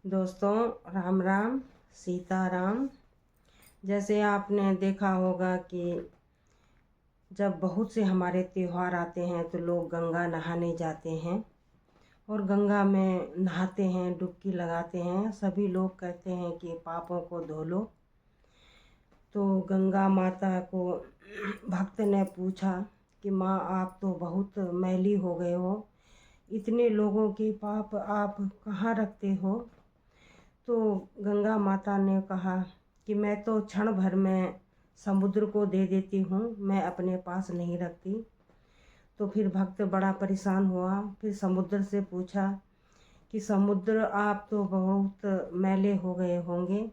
दोस्तों, राम राम, सीताराम। जैसे आपने देखा होगा कि जब बहुत से हमारे त्यौहार आते हैं तो लोग गंगा नहाने जाते हैं और गंगा में नहाते हैं, डुबकी लगाते हैं। सभी लोग कहते हैं कि पापों को धो लो। तो गंगा माता को भक्त ने पूछा कि माँ, आप तो बहुत मैली हो गए हो, इतने लोगों के पाप आप कहाँ रखते हो? तो गंगा माता ने कहा कि मैं तो क्षण भर में समुद्र को दे देती हूँ, मैं अपने पास नहीं रखती। तो फिर भक्त बड़ा परेशान हुआ। फिर समुद्र से पूछा कि समुद्र, आप तो बहुत मैले हो गए होंगे,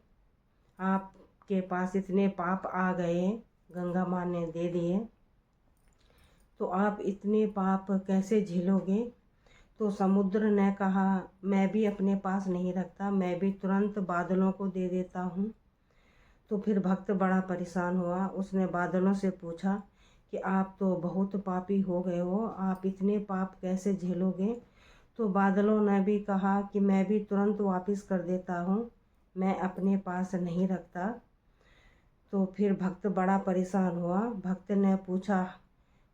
आपके पास इतने पाप आ गए, गंगा माँ ने दे दिए, तो आप इतने पाप कैसे झेलोगे? तो समुद्र ने कहा, मैं भी अपने पास नहीं रखता, मैं भी तुरंत बादलों को दे देता हूँ। तो फिर भक्त बड़ा परेशान हुआ। उसने बादलों से पूछा कि आप तो बहुत पापी हो गए हो, आप इतने पाप कैसे झेलोगे? तो बादलों ने भी कहा कि मैं भी तुरंत वापस कर देता हूँ, मैं अपने पास नहीं रखता। तो फिर भक्त बड़ा परेशान हुआ। भक्त ने पूछा,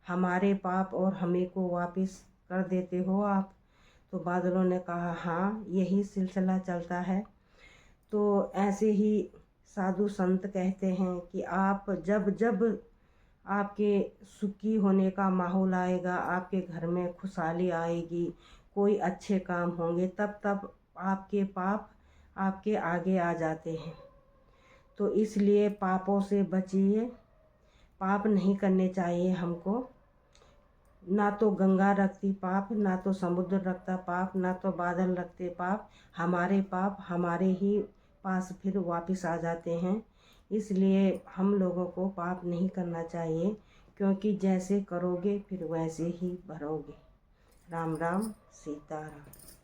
हमारे पाप और हमें को वापस कर देते हो आप? तो बादलों ने कहा, हाँ, यही सिलसिला चलता है। तो ऐसे ही साधु संत कहते हैं कि आप जब जब आपके सुखी होने का माहौल आएगा, आपके घर में खुशहाली आएगी, कोई अच्छे काम होंगे, तब तब आपके पाप आपके आगे आ जाते हैं। तो इसलिए पापों से बचिए, पाप नहीं करने चाहिए हमको। ना तो गंगा रखती पाप, ना तो समुद्र रखता पाप, ना तो बादल रखते पाप। हमारे पाप हमारे ही पास फिर वापस आ जाते हैं। इसलिए हम लोगों को पाप नहीं करना चाहिए, क्योंकि जैसे करोगे फिर वैसे ही भरोगे। राम राम, सीताराम।